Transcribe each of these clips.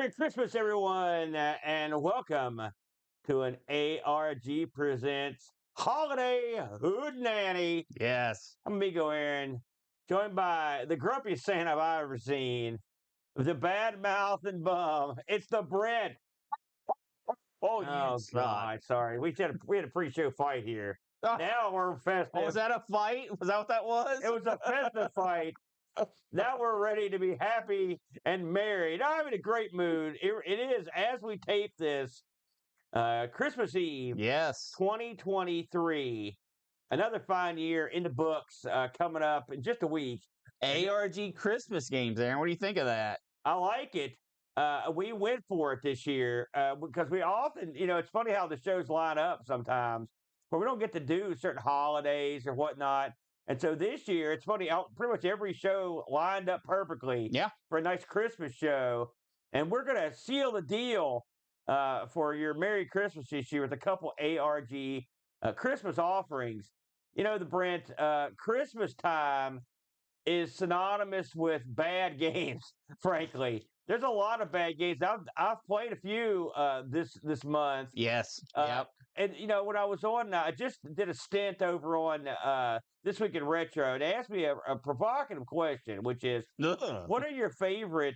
Merry Christmas, everyone, and welcome to an ARG Presents Holiday Hootenanny. Yes. I'm Amigo Aaron, joined by the grumpiest Santa I've ever seen, the bad mouth and bum. It's the Brent. Oh, you suck. God, sorry. We had a pre-show fight here. Oh, Now we're festive. was that a fight? Was that what that was? It was a festive fight. Now we're ready to be happy and merry. Now I'm in a great mood. It is, as we tape this, Christmas Eve, Yes. 2023. Another fine year in the books coming up in just a week. ARG Christmas games, Aaron. What do you think of that? I like it. We went for it this year because we often, it's funny how the shows line up sometimes where we don't get to do certain holidays or whatnot. And so this year, it's funny, pretty much every show lined up perfectly for a nice Christmas show. And we're going to seal the deal for your Merry Christmas this year with a couple ARG Christmas offerings. You know, the Brent, Christmas time is synonymous with bad games, frankly. There's a lot of bad games. I've played a few this month. Yes. And when I was on, I just did a stint over on This Week in Retro. They asked me a provocative question, which is, what are your favorite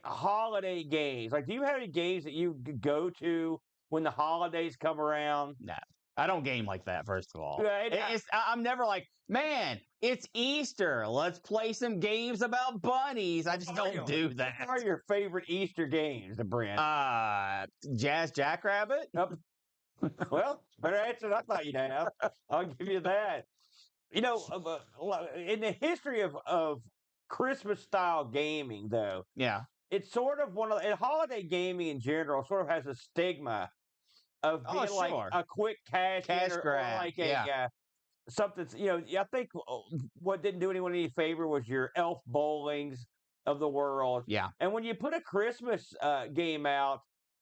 holiday games? Like, do you have any games that you go to when the holidays come around? No. I don't game like that, first of all. Yeah, I'm never like, man, it's Easter. Let's play some games about bunnies. I just don't do that. What are your favorite Easter games, Brent? Jazz Jackrabbit? Well, better answer than I thought you'd have. I'll give you that. In the history of Christmas-style gaming, though, Yeah. it's sort of and holiday gaming in general sort of has a stigma of being like a quick cash grab. or like something. I think what didn't do anyone any favor was your elf bowlings of the world. Yeah. And when you put a Christmas game out,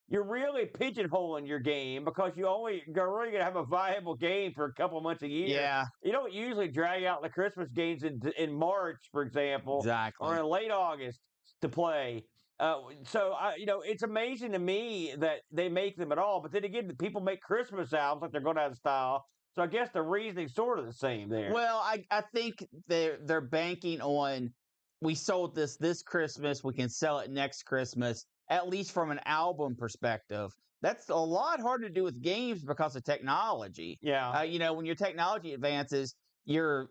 you're really pigeonholing your game because you're really going to have a viable game for a couple months a year. Yeah. You don't usually drag out the Christmas games in March, for example, Exactly. or in late August to play. It's amazing to me that they make them at all. But then again, people make Christmas albums like they're going out of style. So I guess the reasoning's sort of the same there. Well, I think they're banking on, we sold this Christmas, we can sell it next Christmas, at least from an album perspective. That's a lot harder to do with games because of technology. Yeah. When your technology advances, your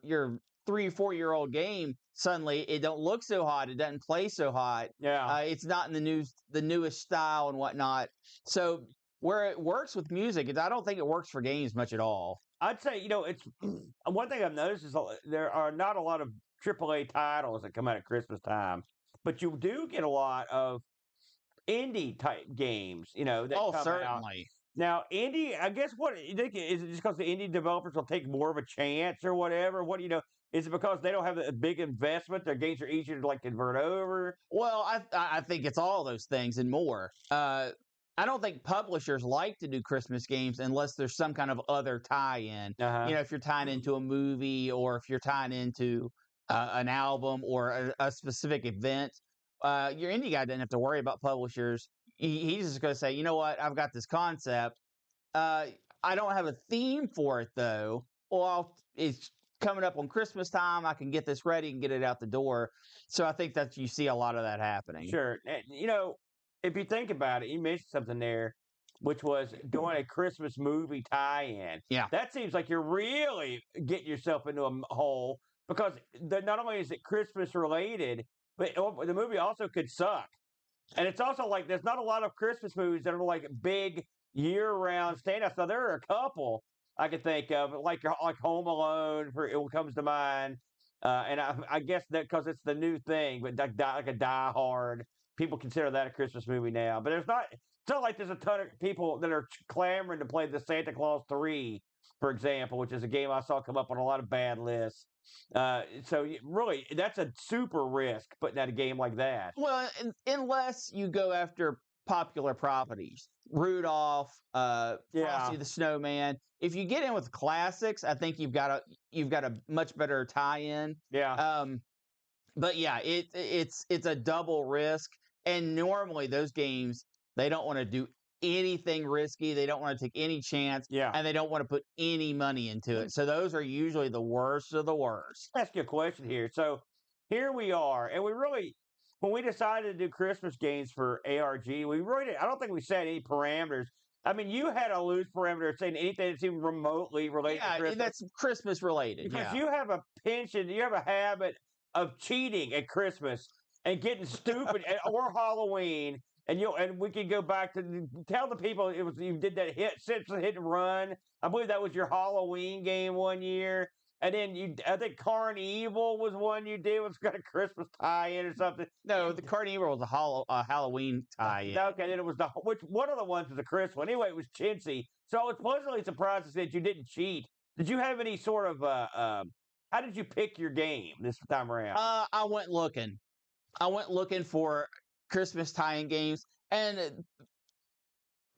3 or 4 year old game, suddenly it don't look so hot, it doesn't play so hot. Yeah. It's not in the newest style and whatnot. So where it works with music, I don't think it works for games much at all. I'd say, it's one thing I've noticed is there are not a lot of AAA titles that come out at Christmas time, but you do get a lot of indie type games, that come certainly. out. Now, indie, I guess what you think is it just because the indie developers will take more of a chance or whatever? What is it because they don't have a big investment? Their games are easier to convert over? Well, I think it's all those things and more. I don't think publishers like to do Christmas games unless there's some kind of other tie-in. If you're tying into a movie or if you're tying into an album or a specific event, your indie guy doesn't have to worry about publishers. He's just going to say, you know what, I've got this concept. I don't have a theme for it, though. Well, it's coming up on Christmas time. I can get this ready and get it out the door. So I think that you see a lot of that happening. Sure. If you think about it, you mentioned something there, which was doing a Christmas movie tie-in. Yeah. That seems like you're really getting yourself into a hole because not only is it Christmas related, but the movie also could suck. And it's also there's not a lot of Christmas movies that are big year-round standouts. Now, there are a couple I could think of, like Home Alone, it comes to mind. And I guess that because it's the new thing, but like a Die Hard. People consider that a Christmas movie now, but it's not like there's a ton of people that are clamoring to play the Santa Claus 3, for example, which is a game I saw come up on a lot of bad lists. So really, that's a super risk putting out a game like that. Well, unless you go after popular properties, Rudolph, Frosty the Snowman. If you get in with classics, I think you've got a much better tie-in. Yeah. But yeah, it's a double risk. And normally those games, they don't want to do anything risky. They don't want to take any chance. Yeah. And they don't want to put any money into it. So those are usually the worst of the worst. I'll ask you a question here. So here we are, and we really, when we decided to do Christmas games for ARG, we really did, I don't think we set any parameters. I mean, you had a loose parameter saying anything that's even remotely related to Christmas. That's Christmas related. Because you have a penchant, you have a habit of cheating at Christmas and getting stupid or Halloween. And we can go back to tell the people it was you did that Simpson hit and run. I believe that was your Halloween game one year. And then I think Carnival was one you did. Was got a Christmas tie-in or something. No, the Carnival was a Halloween tie-in. Okay, then it was one of the ones was a Christmas one. Anyway, it was chintzy. So I was pleasantly surprised that you didn't cheat. Did you have any sort of how did you pick your game this time around? I went looking. For Christmas tie-in games, and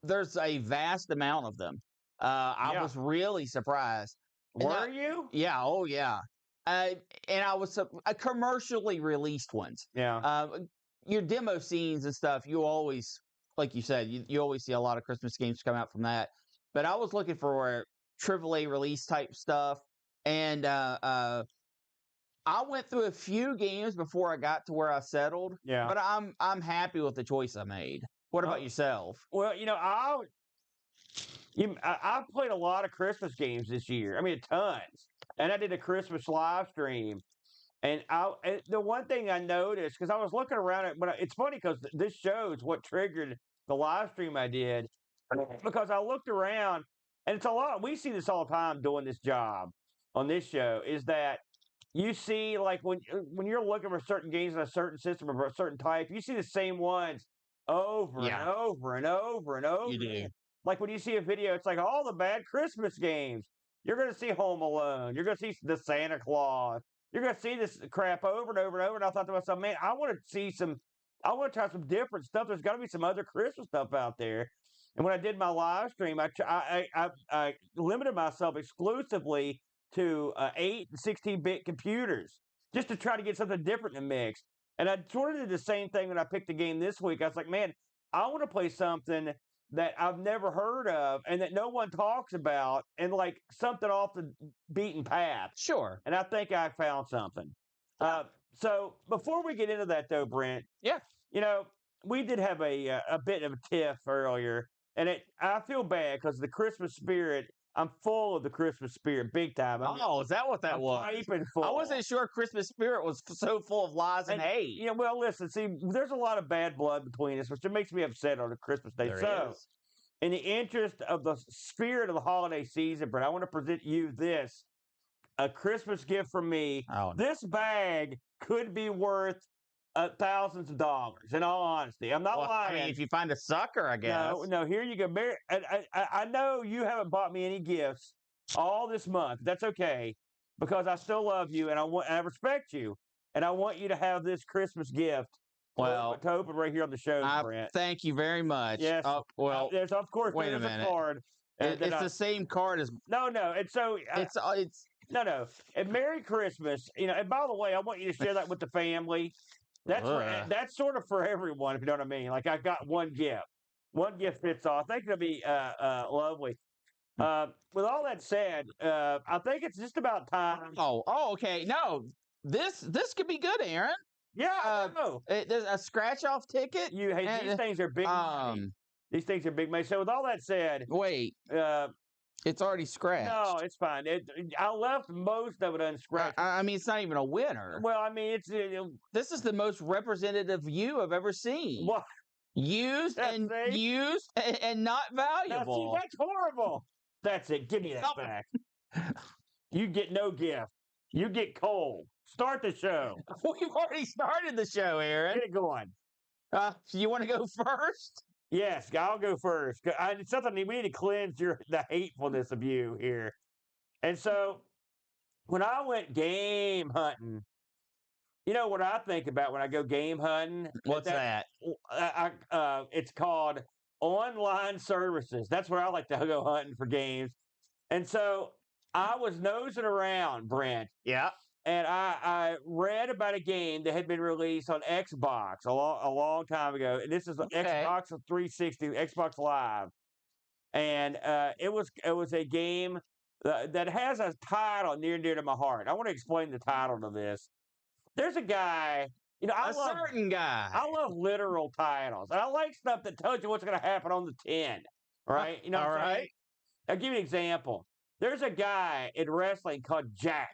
there's a vast amount of them. I was really surprised. Were you? Yeah. Oh, yeah. And I was commercially released ones. Yeah. Your demo scenes and stuff, you always, like you said, you always see a lot of Christmas games come out from that. But I was looking for AAA release type stuff, and I went through a few games before I got to where I settled. Yeah. But I'm happy with the choice I made. What about yourself? Well, I've played a lot of Christmas games this year. I mean, tons. And I did a Christmas live stream. And the one thing I noticed, because I was looking around it, but it's funny because this shows what triggered the live stream I did. Because I looked around, and it's a lot. We see this all the time doing this job on this show, is that you see, like, when you're looking for certain games in a certain system or a certain type, you see the same ones over and over and over and over. You do. Like when you see a video, it's like all the bad Christmas games. You're going to see Home Alone. You're going to see the Santa Claus. You're going to see this crap over and over and over. And I thought to myself, man, I want to try some different stuff. There's got to be some other Christmas stuff out there. And when I did my live stream, I limited myself exclusively to 8 and 16-bit computers just to try to get something different in the mix. And I sort of did the same thing when I picked the game this week. I was like, man, I want to play something that I've never heard of and that no one talks about, and like something off the beaten path. Sure. And I think I found something. So before we get into that, though, Brent. Yeah. We did have a bit of a tiff earlier, and I feel bad because the Christmas spirit. I'm full of the Christmas spirit, big time. Is that what that was? Full. I wasn't sure Christmas spirit was so full of lies and hate. Well, listen, see, there's a lot of bad blood between us, which makes me upset on a Christmas day. There is. In the interest of the spirit of the holiday season, Brent, I want to present you this, a Christmas gift from me. Oh, no. This bag could be worth thousands of dollars, in all honesty. I'm not lying. I mean, if you find a sucker, I guess. No, here you go. I know you haven't bought me any gifts all this month. That's okay, because I still love you, and I respect you, and I want you to have this Christmas gift to open right here on the show, Brent. Thank you very much. Yes. There's, of course, wait a minute. A card. It's the same card as... No, and so... It's... No. And Merry Christmas. And by the way, I want you to share that with the family. That's sort of for everyone, if you know what I mean. Like, I got one gift. One gift fits all. I think it'll be lovely. With all that said, I think it's just about time. Okay. No, this could be good, Aaron. Yeah, there's a scratch-off ticket. These things are big money. These things are big money. So with all that said... Wait. It's already scratched. No, it's fine. I left most of it unscratched. I mean, it's not even a winner. Well, I mean, this is the most representative you I've ever seen. What? Used and not valuable. Now, see, that's horrible. That's it. Give me that back. You get no gift. You get coal. Start the show. We've already started the show, Aaron. Get it going. So you want to go first? Yes, I'll go first. It's something we need to cleanse the hatefulness of you here. And so, when I went game hunting, you know what I think about when I go game hunting? What's that? It's called online services. That's where I like to go hunting for games. And so, I was nosing around, Brent. Yeah. and I read about a game that had been released on Xbox a long time ago. And this is Xbox 360, Xbox Live, and it was a game that has a title near and dear to my heart. I want to explain the title to this. There's a guy, certain guy. I love literal titles, and I like stuff that tells you what's going to happen on the tin, right? You know what I'm saying? Right. I'll give you an example. There's a guy in wrestling called Jack.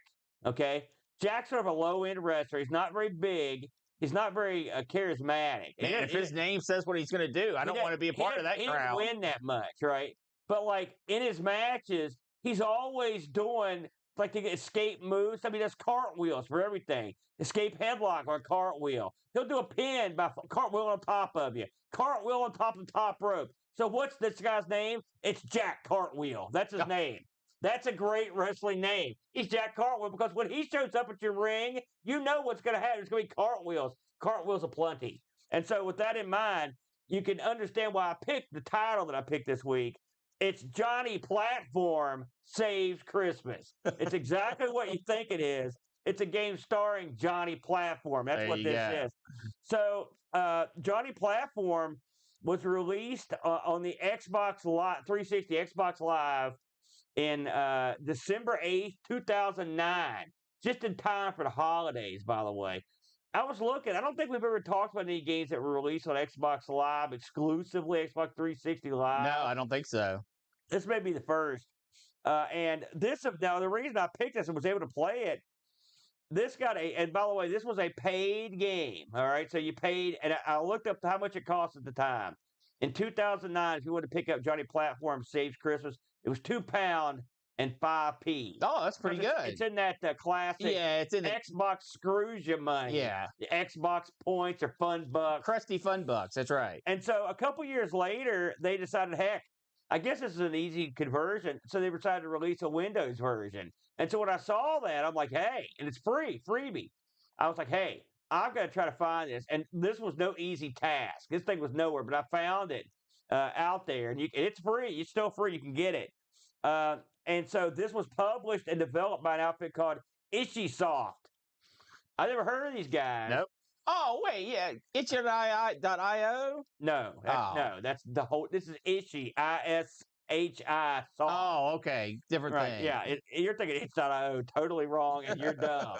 Okay, Jack's sort of a low end wrestler. He's not very big. He's not very charismatic. Man, if his name says what he's going to do, I don't want to be a part of that crowd. He didn't win that much, right? But like in his matches, he's always doing like the escape moves. I mean, that's cartwheels for everything. Escape headlock or cartwheel. He'll do a pin by cartwheel on top of you. Cartwheel on top of the top rope. So what's this guy's name? It's Jack Cartwheel. That's his name. That's a great wrestling name. He's Jack Cartwheel because when he shows up at your ring, you know what's going to happen. It's going to be cartwheels. Cartwheels aplenty. And so with that in mind, you can understand why I picked the title that I picked this week. It's Johnny Platform Saves Christmas. It's exactly what you think it is. It's a game starring Johnny Platform. That's what this is. So Johnny Platform was released on the Xbox Live 360 Xbox Live in December 8th, 2009, just in time for the holidays, by the way. I was looking. I don't think we've ever talked about any games that were released on Xbox Live exclusively, Xbox 360 Live. No, I don't think so. This may be the first. And now the reason I picked this and was able to play it, this got and by the way, this was a paid game. All right. So you paid, and I looked up how much it cost at the time. In 2009, if you wanted to pick up Johnny Platform Saves Christmas, it was £2 and 5p. Oh, that's pretty good. It's in that classic. Yeah, it's in Xbox screws you money. Yeah, the Xbox points or fun bucks, crusty fun bucks. That's right. And so a couple years later, they decided, heck, I guess this is an easy conversion. So they decided to release a Windows version. And so when I saw that, I'm like, hey, and it's freebie. I was like, hey, I've got to try to find this. And this was no easy task. This thing was nowhere, but I found it out there, and it's free. It's still free. You can get it. And so this was published and developed by an outfit called Ishisoft. I never heard of these guys. Nope. Oh, wait, yeah. Itch.io? No, that's the whole. This is Ishi, I-S-H-I soft. Oh, okay. Different thing. Yeah, you're thinking itch.io, totally wrong, and you're dumb.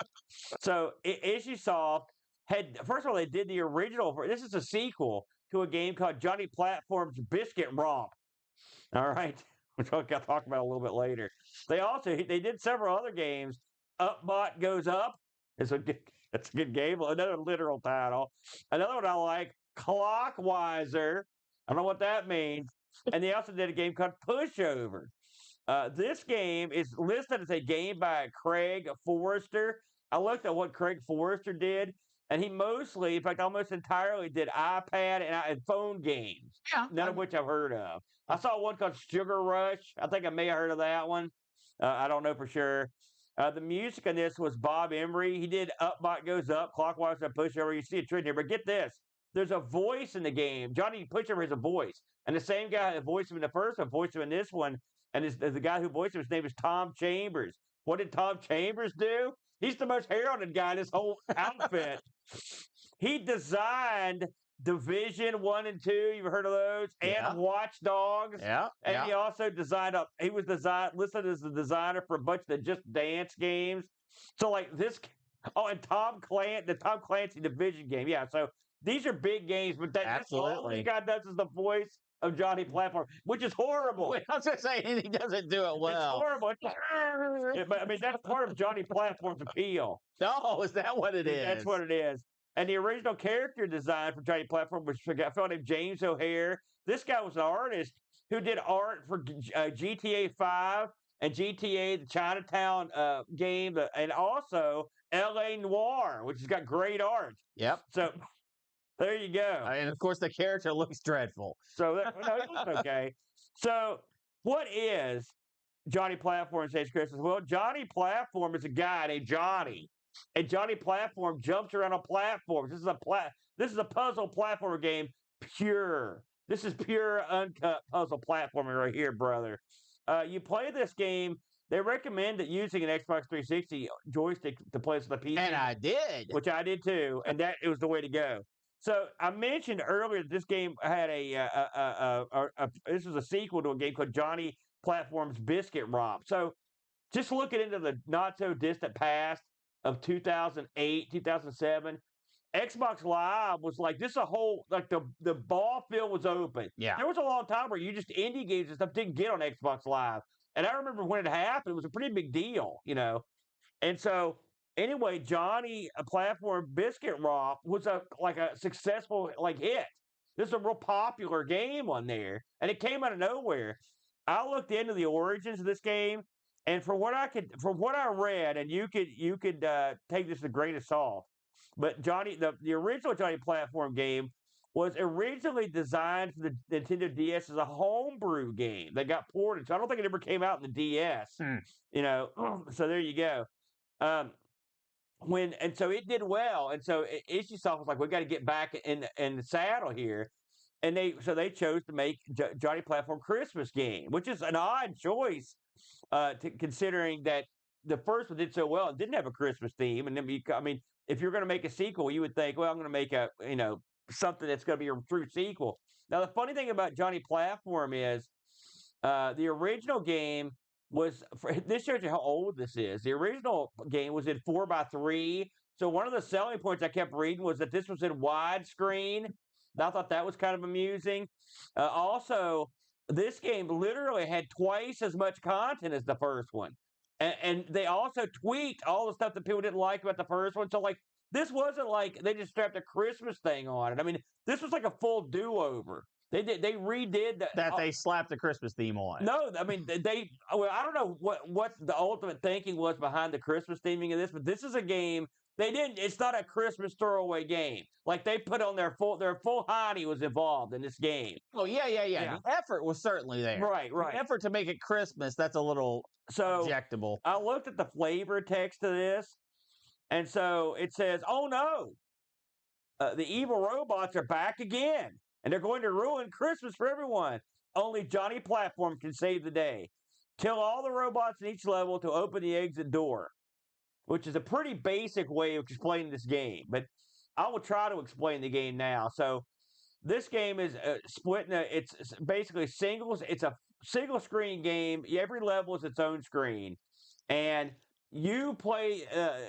So Ishisoft first of all, they did the original. This is a sequel to a game called Johnny Platform's Biscuit Romp. All right, which I'll talk about a little bit later. They did several other games. Upbot Goes Up. That's a good game. Another literal title. Another one I like, Clockwiser. I don't know what that means. And they also did a game called Pushover. This game is listed as a game by Craig Forrester. I looked at what Craig Forrester did, and he mostly, in fact, almost entirely did iPad and phone games, none of which I've heard of. I saw one called Sugar Rush. I think I may have heard of that one. I don't know for sure. The music in this was Bob Emery. He did Upbot Goes Up, Clockwise and Pushover. You see a trend here, but get this. There's a voice in the game. Johnny Pushover has a voice. And the same guy that voiced him in the first one voiced him in this one. And the guy who voiced him, his name is Tom Chambers. What did Tom Chambers do? He's the most heralded guy in this whole outfit. He designed Division 1 and 2. You've heard of those? And Watch Dogs. Yeah. And he also designed he was listed as the designer for a bunch of the Just Dance games. So like this. Oh, and the Tom Clancy Division game. Yeah. So these are big games, but all this guy does is the voice of Johnny Platform, which is horrible. Wait, I was going to say, he doesn't do it well. It's horrible. But I mean, that's part of Johnny Platform's appeal. Oh, is that what it is? That's what it is. And the original character design for Johnny Platform was a fellow named James O'Hare. This guy was an artist who did art for GTA 5 and GTA, the Chinatown game, and also L.A. Noire, which has got great art. Yep. So there you go. And of course, the character looks dreadful. So it looks okay. So what is Johnny Platform Saves Christmas? Well, Johnny Platform is a guy named Johnny. And Johnny Platform jumps around on platforms. This is a puzzle platformer game, pure. This is pure, uncut puzzle platforming right here, brother. You play this game they recommended using an Xbox 360 joystick to play with the PC. And I did. Which I did too, and that it was the way to go. So I mentioned earlier that this game had this was a sequel to a game called Johnny Platform's Biscuit Romp. So just looking into the not so distant past of 2008, 2007, Xbox Live was like this. A whole like the ball field was open. Yeah, there was a long time where you just indie games and stuff didn't get on Xbox Live, and I remember when it happened, it was a pretty big deal, And so anyway, Johnny Platform Biscuit Romp was a successful hit. This is a real popular game on there, and it came out of nowhere. I looked into the origins of this game, and from what I read, and you could take this with a grain of salt, but the original Johnny Platform game was originally designed for the Nintendo DS as a homebrew game that got ported. So I don't think it ever came out in the DS. So there you go. So it did well, and so Ishisoft was like, "We got to get back in the saddle here," and they chose to make Johnny Platform Christmas game, which is an odd choice, considering that the first one did so well and didn't have a Christmas theme. And then if you're going to make a sequel, you would think, well, I'm going to make something that's going to be a true sequel. Now, the funny thing about Johnny Platform is the original game this shows you how old this is. The original game was in 4:3. So one of the selling points I kept reading was that this was in widescreen. I thought that was kind of amusing. Also, this game literally had twice as much content as the first one. And they also tweaked all the stuff that people didn't like about the first one. So, this wasn't like they just strapped a Christmas thing on it. I mean, this was like a full do-over. They redid that. They slapped the Christmas theme on. No, I mean I don't know what the ultimate thinking was behind the Christmas theming of this, but this is a game it's not a Christmas throwaway game. Like they put on their full honey was involved in this game. Oh yeah. The effort was certainly there. Right. The effort to make it Christmas, that's a little objectable. I looked at the flavor text of this, and so it says, "Oh no, the evil robots are back again. And they're going to ruin Christmas for everyone. Only Johnny Platform can save the day. Kill all the robots in each level to open the exit door," which is a pretty basic way of explaining this game. But I will try to explain the game now. So this game is split it's basically singles. It's a single screen game. Every level is its own screen. And you play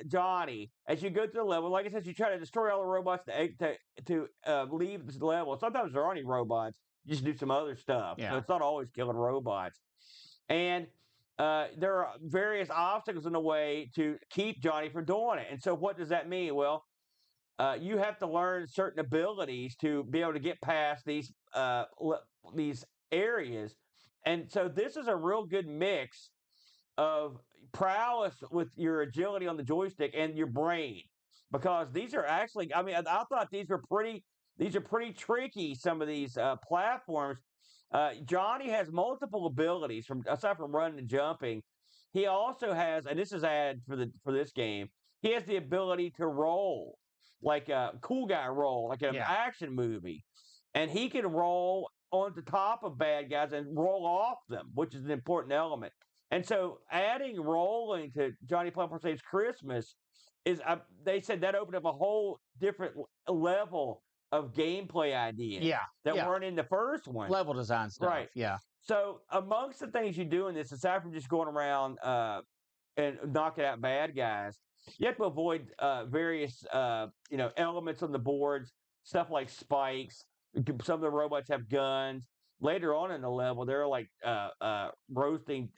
Johnny as you go through the level. Like I said, you try to destroy all the robots to leave this level. Sometimes there aren't any robots. You just do some other stuff. Yeah. So it's not always killing robots. And there are various obstacles in the way to keep Johnny from doing it. And so what does that mean? Well, you have to learn certain abilities to be able to get past these areas. And so this is a real good mix of prowess with your agility on the joystick and your brain, because these are actually, I thought these are pretty tricky, some of these platforms. Johnny has multiple abilities aside from running and jumping. He also has, and this is added for this game, he has the ability to roll, like a cool guy roll, like an action movie. And he can roll on the top of bad guys and roll off them, which is an important element. And so adding rolling to Johnny Platform Saves Christmas is, they said that opened up a whole different level of gameplay ideas that weren't in the first one. Level design stuff. Right. Yeah. So amongst the things you do in this, aside from just going around and knocking out bad guys, you have to avoid various elements on the boards, stuff like spikes. Some of the robots have guns. Later on in the level, they're like roasting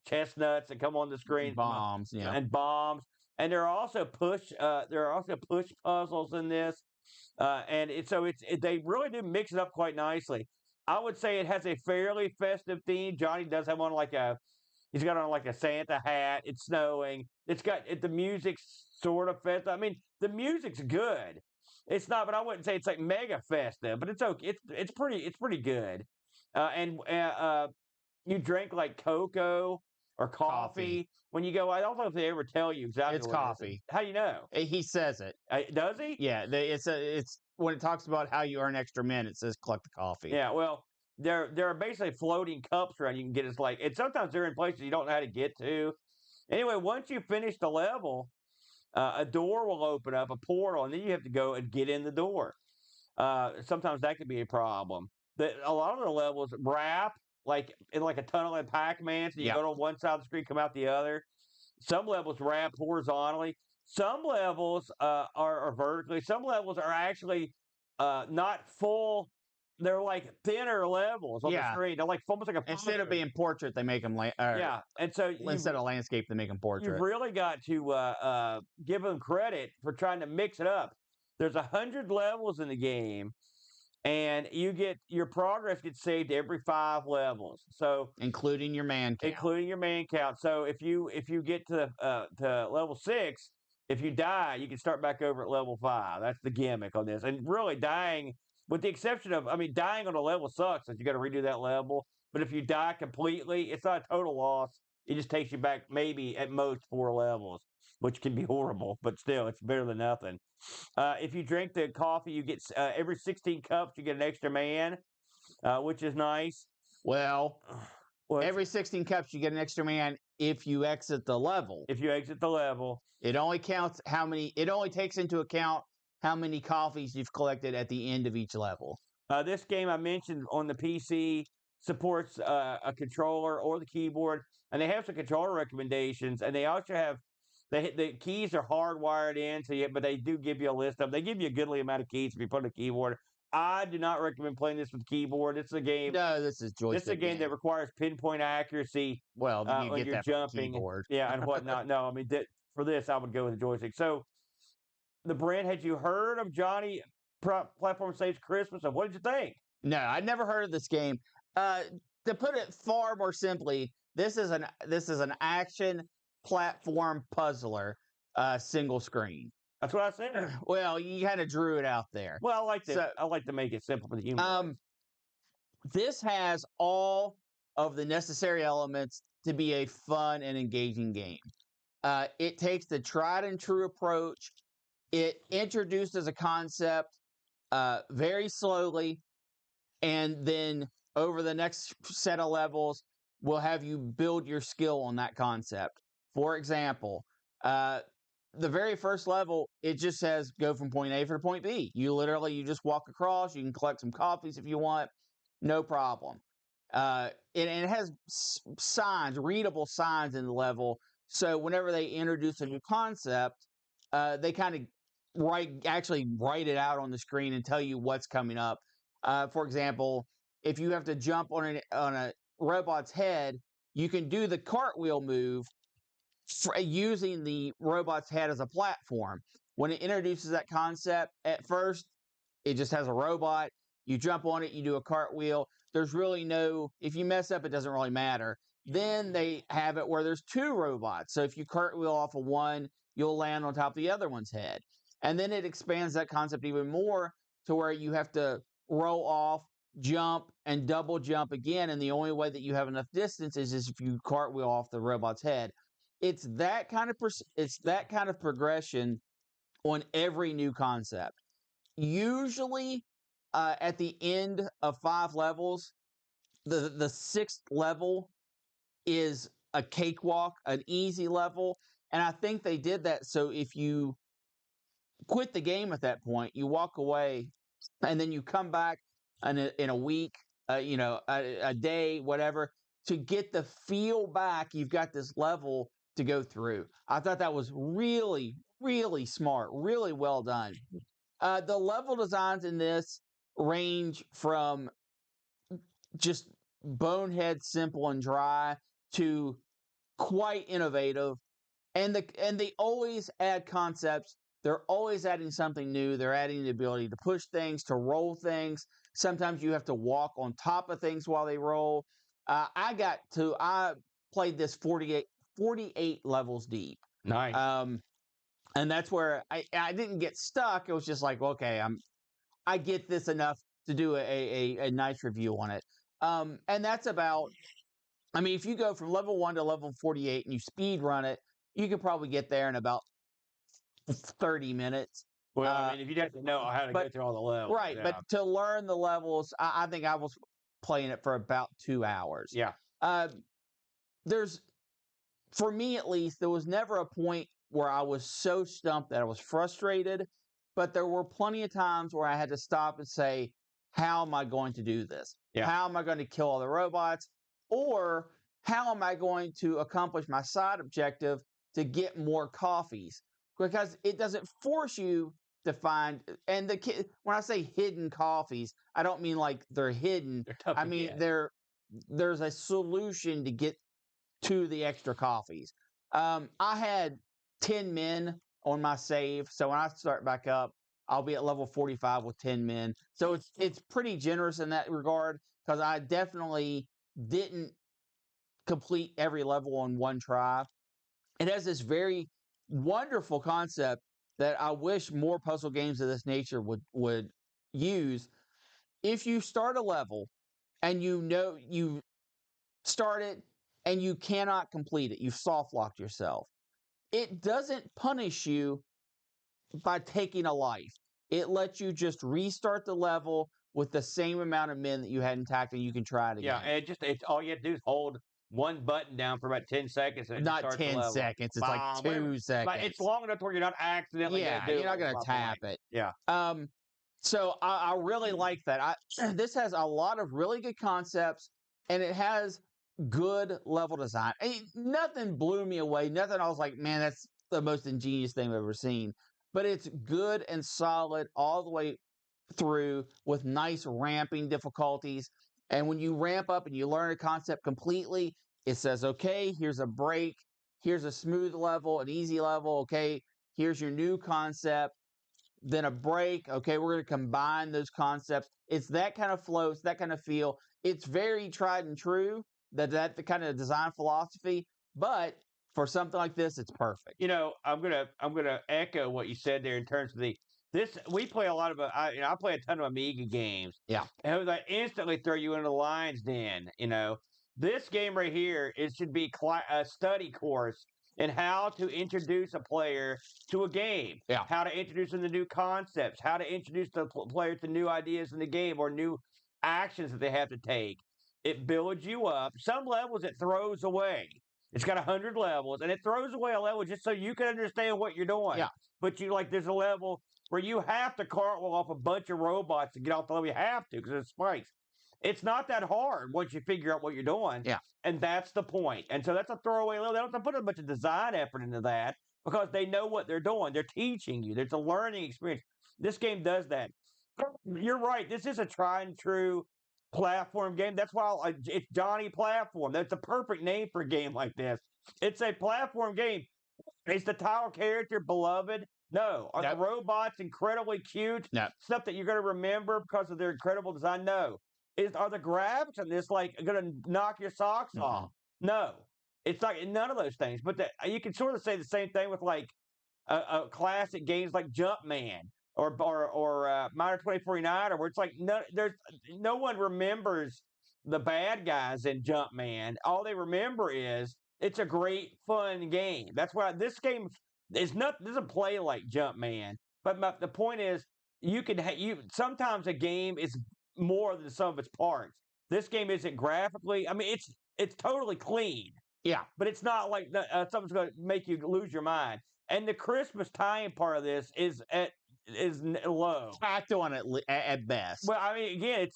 chestnuts that come on the screen. Bombs, and bombs. And there are also push puzzles in this, and they really do mix it up quite nicely. I would say it has a fairly festive theme. Johnny does have on he's got on like a Santa hat. It's snowing. The music's sort of festive. I mean, the music's good. It's not, but I wouldn't say it's like mega festive, but it's okay. It's pretty good. And you drink like cocoa or coffee when you go. I don't know if they ever tell you exactly. It's coffee. How do you know? He says it. Does he? Yeah. It's when it talks about how you earn extra men, it says collect the coffee. Yeah. Well, there are basically floating cups around you can get. It's like, and sometimes they're in places you don't know how to get to. Anyway, once you finish the level, a door will open up, a portal, and then you have to go and get in the door. Sometimes that could be a problem. A lot of the levels wrap like in like a tunnel in Pac-Man, so you go to one side of the screen, come out the other. Some levels wrap horizontally. Some levels are vertically. Some levels are actually not full. They're like thinner levels on the screen. They're like almost like a instead of being portrait, they make them and so instead of landscape, they make them portrait. You've really got to give them credit for trying to mix it up. There's 100 levels in the game, and your progress gets saved every 5 levels. So including your man count. So if you get to level 6, if you die, you can start back over at level 5. That's the gimmick on this. And really dying, with the exception of, dying on a level sucks, because you got to redo that level. But if you die completely, it's not a total loss. It just takes you back maybe at most 4 levels, which can be horrible, but still, it's better than nothing. If you drink the coffee, you get every 16 cups, you get an extra man, which is nice. Well, every 16 cups, you get an extra man if you exit the level. If you exit the level. It only counts it only takes into account how many coffees you've collected at the end of each level. This game I mentioned on the PC supports a controller or the keyboard, and they have some controller recommendations, and they also have the keys are hardwired in, but they do give you a list of them. They give you a goodly amount of keys if you put on a keyboard. I do not recommend playing this with keyboard. It's a game. No, this is joystick. This is a game that requires pinpoint accuracy. Well, you when get you're that jumping, keyboard. and whatnot. No, for this, I would go with the joystick. So, the BRENT, had you heard of Johnny Platform Saves Xmas? And what did you think? No, I'd never heard of this game. To put it far more simply, this is an action platform puzzler, single screen. That's what I said. Well, you kind of drew it out there. Well, I like to make it simple for the human. This has all of the necessary elements to be a fun and engaging game. It takes the tried and true approach. It introduces a concept very slowly, and then over the next set of levels, will have you build your skill on that concept. For example, the very first level, it just says go from point A to point B. You just walk across. You can collect some coffees if you want. No problem. And it has signs, readable signs in the level. So whenever they introduce a new concept, they kind of actually write it out on the screen and tell you what's coming up. For example, if you have to jump on a robot's head, you can do the cartwheel move using the robot's head as a platform. When it introduces that concept, at first, it just has a robot. You jump on it, you do a cartwheel. There's really if you mess up, it doesn't really matter. Then they have it where there's 2 robots. So if you cartwheel off of one, you'll land on top of the other one's head. And then it expands that concept even more to where you have to roll off, jump, and double jump again. And the only way that you have enough distance is if you cartwheel off the robot's head. It's that kind of progression on every new concept. Usually, at the end of 5 levels, the 6th level is a cakewalk, an easy level, and I think they did that so if you quit the game at that point, you walk away, and then you come back in a week, a day, whatever, to get the feel back. You've got this level to go through. I thought that was really, really smart, really well done. The level designs in this range from just bonehead, simple and dry to quite innovative, and they always add concepts. They're always adding something new. They're adding the ability to push things, to roll things. Sometimes you have to walk on top of things while they roll. I played this 48 levels deep. Nice. And that's where I didn't get stuck. It was just like, okay, I get this enough to do a nice review on it. And that's about, if you go from level 1 to level 48 and you speed run it, you could probably get there in about 30 minutes. Well, if you'd have to know how to go through all the levels. Right, yeah. But to learn the levels, I think I was playing it for about 2 hours. Yeah. There's, for me at least, there was never a point where I was so stumped that I was frustrated, but there were plenty of times where I had to stop and say, how am I going to do this? Yeah. How am I going to kill all the robots? Or how am I going to accomplish my side objective to get more coffees? Because it doesn't force you to find, and when I say hidden coffees, I don't mean like they're hidden. They're tough I to mean get. there's a solution to get to the extra coffees. I had 10 men on my save, so when I start back up, I'll be at level 45 with 10 men. So it's pretty generous in that regard because I definitely didn't complete every level on one try. It has this very wonderful concept that I wish more puzzle games of this nature would use. If you start a level and you know you start it and you cannot complete it, you've soft locked yourself. It doesn't punish you by taking a life. It lets you just restart the level with the same amount of men that you had intact, and you can try it again. Yeah, and it's all you have to do is hold one button down for about 10 seconds and it Not starts 10 the level. seconds. It's like 2 seconds. It's long enough to where you're not accidentally going to do it. You're not going to tap it. Yeah. So I really like that. This has a lot of really good concepts, and it has good level design. Nothing blew me away. Nothing I was like, man, that's the most ingenious thing I've ever seen. But it's good and solid all the way through with nice ramping difficulties. And when you ramp up and you learn a concept completely, it says, okay, here's a break. Here's a smooth level, an easy level. Okay, here's your new concept. Then a break. Okay, we're going to combine those concepts. It's that kind of flow. It's that kind of feel. It's very tried and true. That the kind of design philosophy. But for something like this, it's perfect. You know, I'm gonna echo what you said there in terms of this. We play a lot of I play a ton of Amiga games. Yeah, and that instantly throw you into the lion's den. You know, this game right here, it should be a study course in how to introduce a player to a game. Yeah, how to introduce them to new concepts, how to introduce the player to new ideas in the game or new actions that they have to take. It builds you up. Some levels it throws away. It's got 100 levels, and it throws away a level just so you can understand what you're doing. Yeah. But there's a level where you have to cartwheel off a bunch of robots to get off the level. You have to because it spikes. It's not that hard once you figure out what you're doing. Yeah. And that's the point. And so that's a throwaway level. They don't have to put a bunch of design effort into that because they know what they're doing. They're teaching you. There's a learning experience. This game does that. You're right. This is a tried and true platform game. That's why it's Johnny Platform. That's a perfect name for a game like this. It's a platform game. Is the title character beloved? No. Are the robots incredibly cute? No. Stuff that you're going to remember because of their incredible design? No. Are the graphics in this like going to knock your socks off? No. It's like none of those things. But you can sort of say the same thing with like classic games like Jumpman or Minor 2049, or where it's like no one remembers the bad guys in Jumpman. All they remember is it's a great fun game. That's why this game doesn't play like Jumpman. But the point is, sometimes a game is more than the sum of its parts. This game isn't graphically. I mean, it's totally clean. Yeah, but it's not like something's going to make you lose your mind. And the Christmas time part of this is low. Tacked on it at best. Well, I mean, again,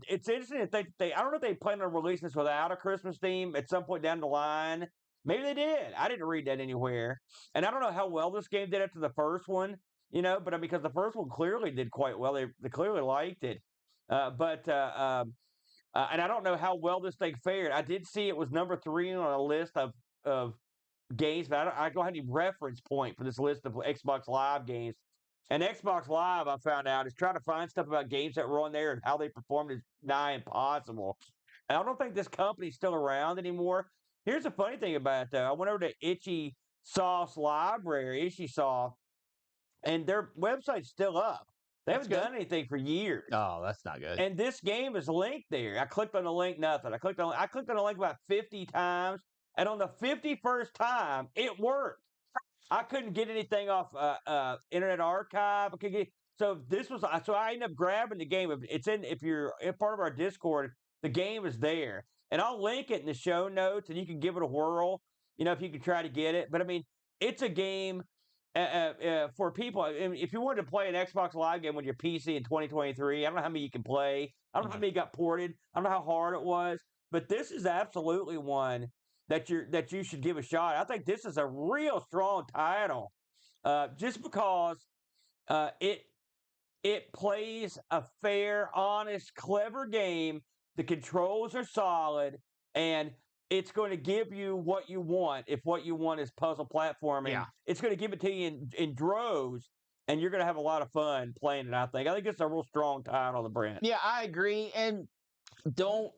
it's interesting to think that I don't know if they plan on releasing this without a Christmas theme at some point down the line. Maybe they did. I didn't read that anywhere. And I don't know how well this game did after the first one, but because the first one clearly did quite well. They clearly liked it. And I don't know how well this thing fared. I did see it was number 3 on a list of games, but I don't have any reference point for this list of Xbox Live games. And Xbox Live, I found out, is trying to find stuff about games that were on there and how they performed is nigh impossible. And I don't think this company's still around anymore. Here's the funny thing about it, though. I went over to Itchy Soft's library, Itchy Soft, and their website's still up. They haven't done anything for years. Oh, that's not good. And this game is linked there. I clicked on the link, nothing. I clicked on the link about 50 times, and on the 51st time, it worked. I couldn't get anything off Internet Archive. So I ended up grabbing the game. If you're part of our Discord, the game is there. And I'll link it in the show notes, and you can give it a whirl, if you can try to get it. But I mean, it's a game for people. I mean, if you wanted to play an Xbox Live game with your PC in 2023, I don't know how many you can play. I don't know how many got ported. I don't know how hard it was. But this is absolutely one that you should give a shot. I think this is a real strong title, just because it plays a fair, honest, clever game. The controls are solid, and it's going to give you what you want. If what you want is puzzle platforming, it's going to give it to you in droves, and you're going to have a lot of fun playing it. I think it's a real strong title, the Brent. Yeah, I agree, and don't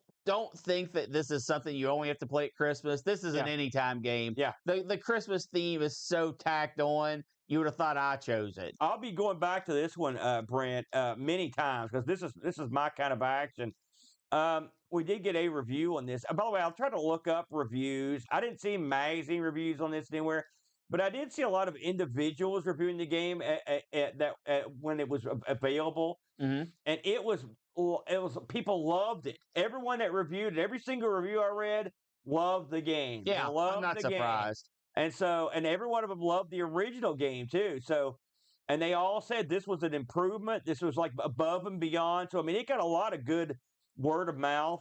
think that this is something you only have to play at Christmas. This is an anytime game. Yeah. The Christmas theme is so tacked on. You would have thought I chose it. I'll be going back to this one, Brent, many times because this is my kind of action. We did get a review on this. By the way, I'll try to look up reviews. I didn't see magazine reviews on this anywhere, but I did see a lot of individuals reviewing the game when it was available, mm-hmm. and it was people loved it. Everyone that reviewed it, every single review I read, loved the game. Yeah, I'm not surprised. And every one of them loved the original game too. So, and they all said this was an improvement. This was like above and beyond. So, I mean, it got a lot of good word of mouth.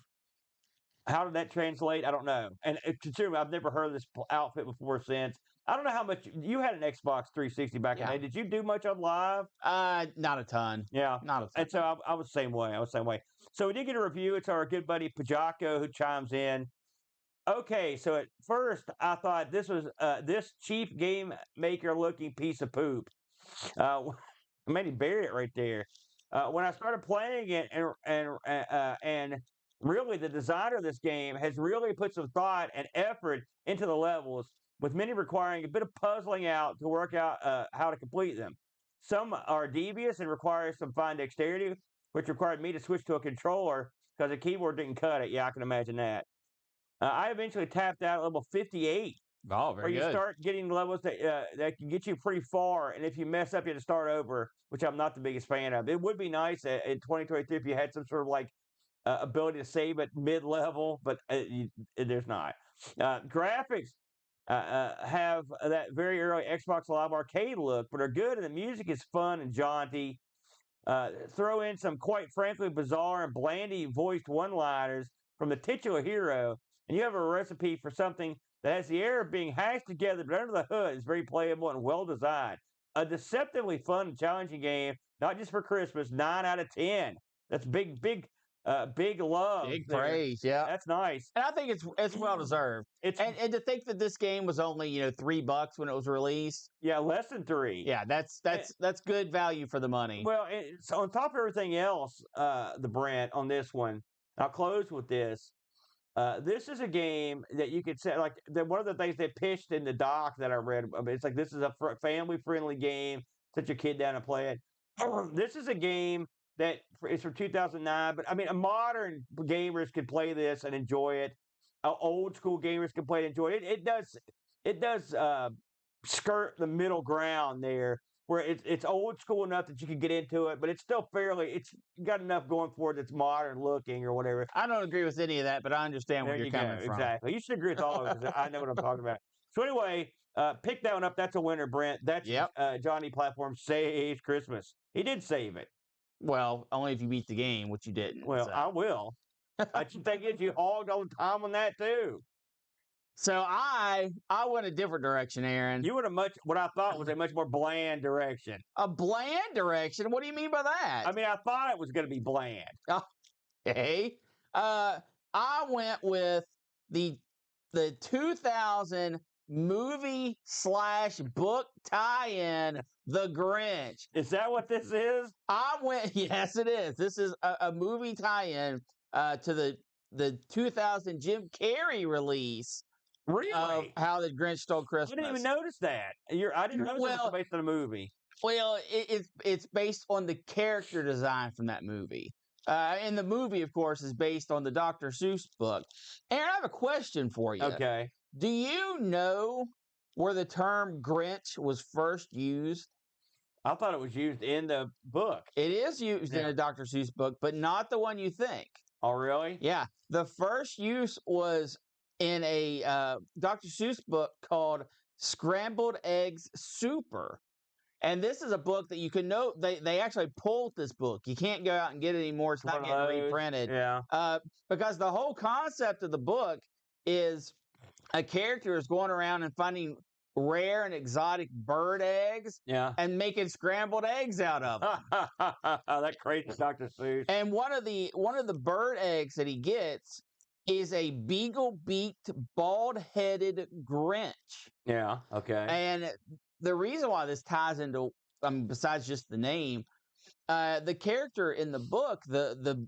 How did that translate? I don't know. And considering I've never heard of this outfit before or since, I don't know how much you had an Xbox 360 back in the day. Did you do much on live? Not a ton. Yeah, not a ton. And so I was the same way. So we did get a review. It's our good buddy Pajako who chimes in. Okay, so at first I thought this was this cheap game maker looking piece of poop. I made him bury it right there. When I started playing it, and really the designer of this game has really put some thought and effort into the levels, with many requiring a bit of puzzling out to work out how to complete them. Some are devious and require some fine dexterity, which required me to switch to a controller because the keyboard didn't cut it. Yeah, I can imagine that. I eventually tapped out at level 58. Oh, very good. Where you start getting levels that can get you pretty far, and if you mess up, you have to start over, which I'm not the biggest fan of. It would be nice in 2023 if you had some sort of like ability to save at mid-level, but there's not. Graphics have that very early Xbox Live Arcade look, but are good, and the music is fun and jaunty. Throw in some, quite frankly, bizarre and blandy voiced one-liners from the titular hero, and you have a recipe for something that has the air of being hashed together, but under the hood is very playable and well-designed. A deceptively fun and challenging game, not just for Christmas, 9 out of 10. That's big love. Big praise, yeah. That's nice. And I think it's well-deserved. And to think that this game was only, $3 when it was released. Yeah, less than 3. Yeah, that's good value for the money. Well, so on top of everything else, the Brent, on this one, I'll close with this. This is a game that you could say, like, one of the things they pitched in the doc that I read, it's like, this is a family-friendly game. Sit your kid down and play it. This is a game that is from 2009, but I mean, modern gamers could play this and enjoy it. Old school gamers can play and enjoy it. It does skirt the middle ground there, where it's old school enough that you can get into it, but it's still it's got enough going for it that's modern looking or whatever. I don't agree with any of that, but I understand where you're coming from. Exactly. You should agree with all of it because I know what I'm talking about. So anyway, pick that one up. That's a winner, Brent. That's Johnny Platform Saves Christmas. He did save it. Well, only if you beat the game, which you didn't. Well, so. I will. I should think you hogged all the time on that too. So I went a different direction, Aaron. You went what I thought was a much more bland direction. A bland direction? What do you mean by that? I mean, I thought it was going to be bland. Okay. I went with the 2000 movie/book tie-in, The Grinch. Is that what this is? Yes, it is. This is a movie tie-in to the 2000 Jim Carrey release. Really? Of How the Grinch Stole Christmas. I didn't even notice that. I didn't notice it was based on a movie. Well, it's based on the character design from that movie. And the movie, of course, is based on the Dr. Seuss book. Aaron, I have a question for you. Okay. Do you know where the term Grinch was first used? I thought it was used in the book. It is used in a Dr. Seuss book, but not the one you think. Oh, really? Yeah. The first use was in a Dr. Seuss book called Scrambled Eggs Super. And this is a book that you can note they actually pulled this book. You can't go out and get it anymore. It's not getting reprinted. Yeah. Because the whole concept of the book is a character is going around and finding rare and exotic bird eggs and making scrambled eggs out of them. That crazy Dr. Seuss. And one of the bird eggs that he gets is a beagle-beaked, bald-headed Grinch. Yeah, okay. And the reason why this ties into, besides just the name, the character in the book, the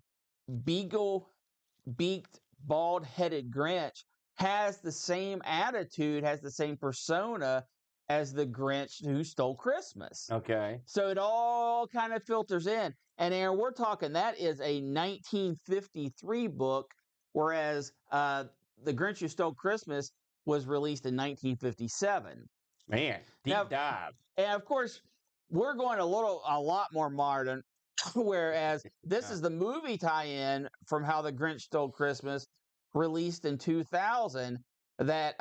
beagle-beaked, bald-headed Grinch, has the same attitude, has the same persona as the Grinch who stole Christmas. Okay. So it all kind of filters in. And Aaron, we're talking that is a 1953 book, whereas The Grinch Who Stole Christmas was released in 1957. Man, deep dive. And of course, we're going a lot more modern, whereas this is the movie tie-in from How the Grinch Stole Christmas, released in 2000, that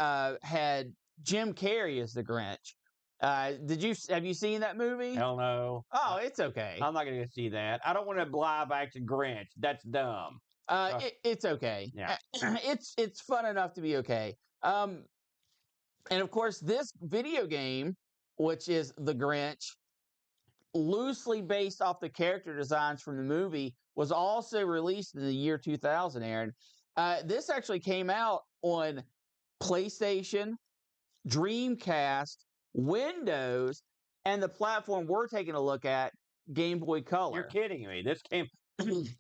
had Jim Carrey as the Grinch. Have you seen that movie? Hell no. Oh, it's okay. I'm not going to see that. I don't want a live action Grinch. That's dumb. It's okay. Yeah. It's fun enough to be okay. And of course, this video game, which is The Grinch, loosely based off the character designs from the movie, was also released in the year 2000, Aaron. This actually came out on PlayStation, Dreamcast, Windows, and the platform we're taking a look at, Game Boy Color. You're kidding me. This came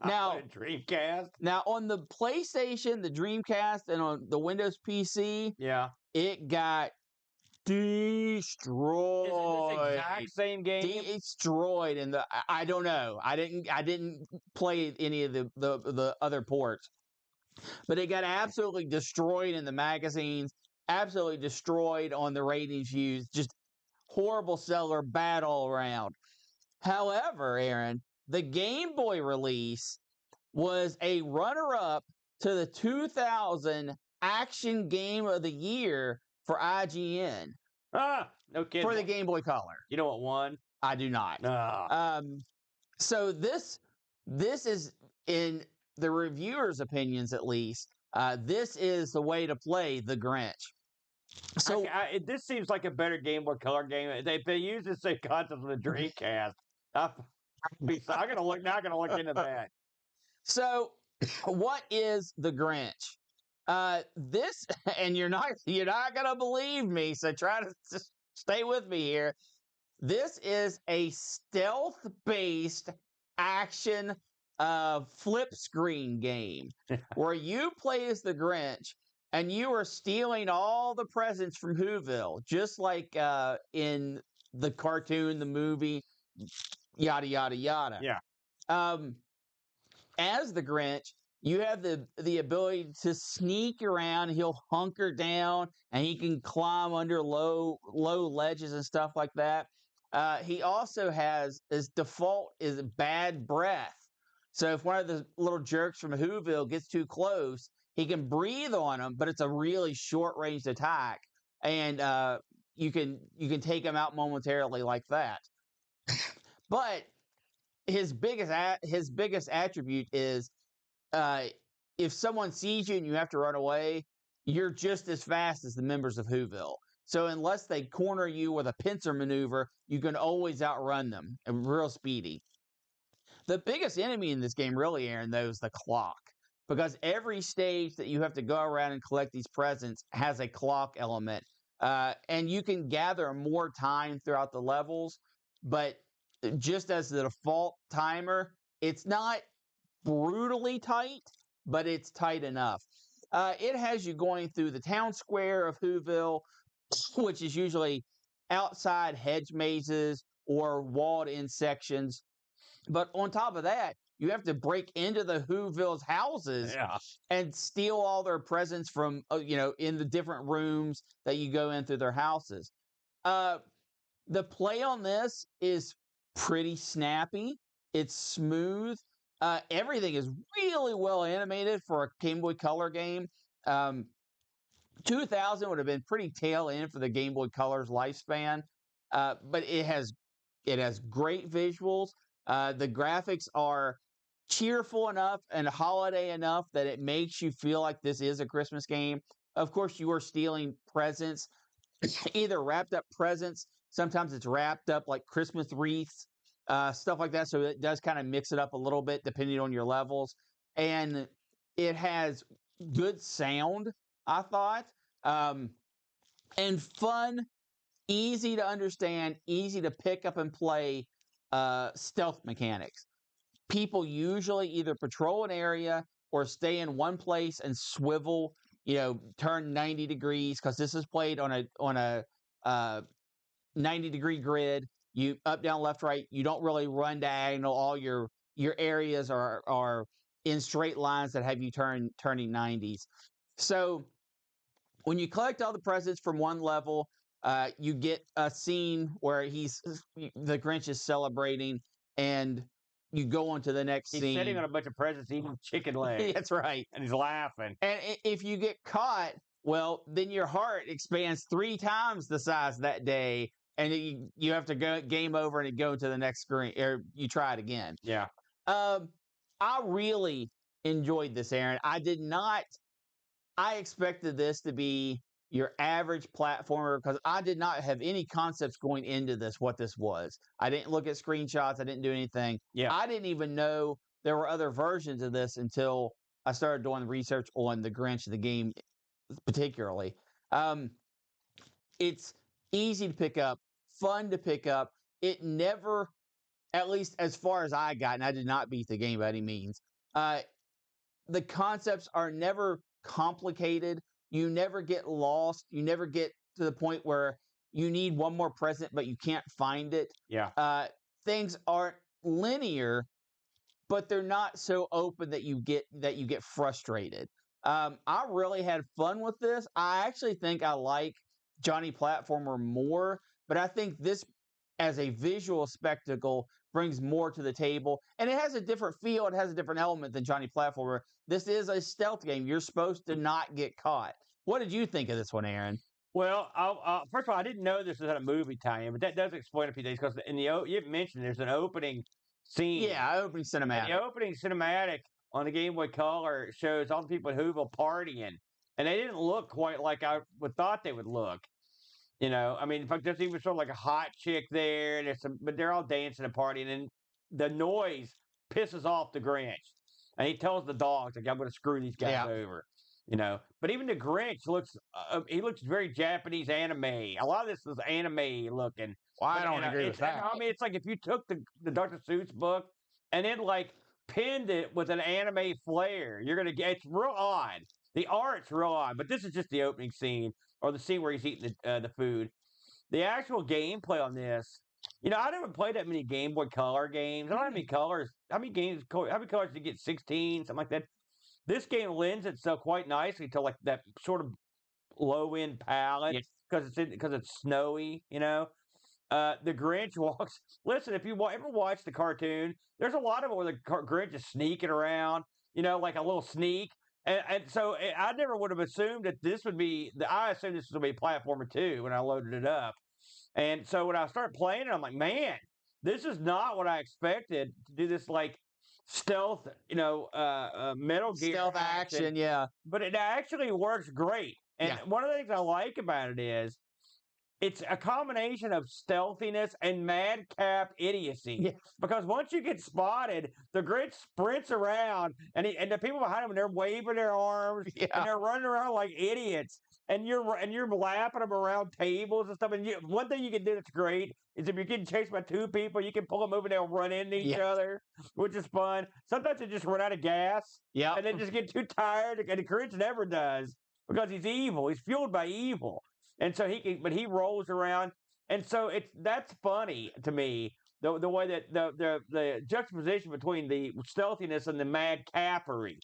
now Dreamcast. Now on the PlayStation, the Dreamcast, and on the Windows PC, it got destroyed. Is it this exact same game? Destroyed, and I don't know. I didn't play any of the other ports, but it got absolutely destroyed in the magazines. Absolutely destroyed on the ratings used. Just horrible seller, bad all around. However, Aaron, the Game Boy release was a runner-up to the 2000 Action Game of the Year for IGN. No kidding. For the Game Boy Color. You know what won? I do not. So this is, in the reviewers' opinions at least, this is the way to play the Grinch. So this seems like a better Game Boy Color game. If they use the same concept of the Dreamcast, I'm gonna look into that. So, what is the Grinch? This, and you're not gonna believe me, so try to stay with me here. This is a stealth-based action flip screen game where you play as the Grinch and you are stealing all the presents from Whoville, just like in the cartoon, the movie, yada yada yada. Yeah. As the Grinch, you have the ability to sneak around. He'll hunker down and he can climb under low ledges and stuff like that. He also has, his default is bad breath. So if one of the little jerks from Whoville gets too close, he can breathe on them, but it's a really short range attack, and you can take him out momentarily like that. But his biggest attribute is if someone sees you and you have to run away, you're just as fast as the members of Whoville. So unless they corner you with a pincer maneuver, you can always outrun them, and real speedy. The biggest enemy in this game, really, Aaron, though, is the clock. Because every stage that you have to go around and collect these presents has a clock element. And you can gather more time throughout the levels, but just as the default timer, it's not brutally tight, but it's tight enough. It has you going through the town square of Whoville, which is usually outside hedge mazes or walled-in sections. But on top of that, you have to break into the Whoville's houses and steal all their presents from, in the different rooms that you go in through their houses. The play on this is pretty snappy. It's smooth. Everything is really well animated for a Game Boy Color game. 2000 would have been pretty tail end for the Game Boy Color's lifespan, but it has great visuals. The graphics are cheerful enough and holiday enough that it makes you feel like this is a Christmas game. Of course, you are stealing presents, either wrapped up presents. Sometimes it's wrapped up like Christmas wreaths, stuff like that. So it does kind of mix it up a little bit depending on your levels. And it has good sound, I thought, and fun, easy to understand, easy to pick up and play stealth mechanics. People usually either patrol an area or stay in one place and swivel, turn 90 degrees, because this is played on a 90-degree grid. You up, down, left, right. You don't really run diagonal. All your areas are in straight lines that have you turning 90s. So when you collect all the presents from one level, you get a scene where the Grinch is celebrating, and you go on to the next scene. He's sitting on a bunch of presents eating chicken legs. That's right. And he's laughing. And if you get caught, well, then your heart expands 3 times the size that day, and you have to go game over and go to the next screen, or you try it again. Yeah. I really enjoyed this, Aaron. I expected this to be your average platformer, because I did not have any concepts going into this, what this was. I didn't look at screenshots. I didn't do anything. Yeah. I didn't even know there were other versions of this until I started doing research on the Grinch, the game particularly. It's easy to pick up, fun to pick up. It never, at least as far as I got, and I did not beat the game by any means, the concepts are never complicated. You never get lost. You never get to the point where you need one more present, but you can't find it. Yeah. Things aren't linear, but they're not so open that you get frustrated. I really had fun with this. I actually think I like Johnny Platformer more, but I think this, as a visual spectacle, brings more to the table, and it has a different feel. It has a different element than Johnny Platformer. This is a stealth game. You're supposed to not get caught. What did you think of this one, Aaron? Well, first of all, I didn't know this was a movie tie-in, but that does explain a few things, because you mentioned there's an opening scene. Yeah, opening cinematic. And the opening cinematic on the Game Boy Color shows all the people in Whoville partying, and they didn't look quite like I would thought they would look. I mean, in fact, there's even sort of like a hot chick there, and but they're all dancing and partying, and the noise pisses off the Grinch, and he tells the dogs, like, "I'm going to screw these guys over." But even the Grinch he looks very Japanese anime. A lot of this is anime looking. Well, I don't agree with that. I mean, it's like if you took the Dr. Seuss book and then like pinned it with an anime flair, you're gonna get, it's real odd. The art's real odd, but this is just the opening scene, or the scene where he's eating the food. The actual gameplay on this, I never played that many Game Boy Color games. I don't have any colors. How many colors did you get? 16, something like that. This game lends itself quite nicely to like that sort of low end palette, because it's snowy. The Grinch walks. Listen, if you ever watch the cartoon, there's a lot of it where the Grinch is sneaking around. Like a little sneak. And so I never would have assumed that this would be. I assumed this was going to be a platformer too when I loaded it up. And so when I started playing it, I'm like, man, this is not what I expected to do. This like stealth, Metal Gear stealth action, yeah. But it actually works great. And one of the things I like about it is it's a combination of stealthiness and madcap idiocy. Yeah. Because once you get spotted, the Grinch sprints around, and the people behind him, they're waving their arms, and they're running around like idiots. And you're lapping them around tables and stuff. And one thing you can do that's great is if you're getting chased by 2 people, you can pull them over there and run into each other, which is fun. Sometimes they just run out of gas, and they just get too tired. And the Grinch never does, because he's evil. He's fueled by evil. And so he rolls around, and so that's funny to me, the way that the juxtaposition between the stealthiness and the madcapery.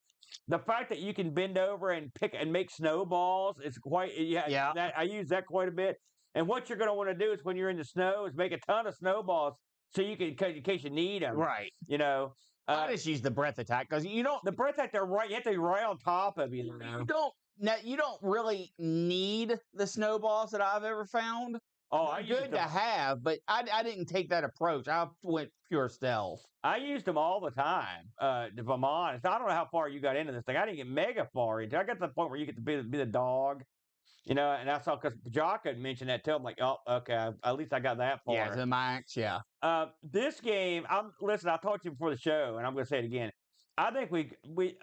The fact that you can bend over and pick and make snowballs is quite that I use that quite a bit. And what you're going to want to do is when you're in the snow is make a ton of snowballs so you can, in case you need them, right? I just use the breath attack because you don't. The breath attack, you have to be right on top of you. You don't really need the snowballs that I've ever found. Oh, They're good to have, but I didn't take that approach. I went pure stealth. I used them all the time. If I'm honest, I don't know how far you got into this thing. I didn't get mega far into. I got to the point where you get to be the dog, and I saw because Jocko had mentioned that too. I'm like, oh, okay, at least I got that far. Yeah, the max. Yeah. This game, listen. I told you before the show, and I'm going to say it again. I think we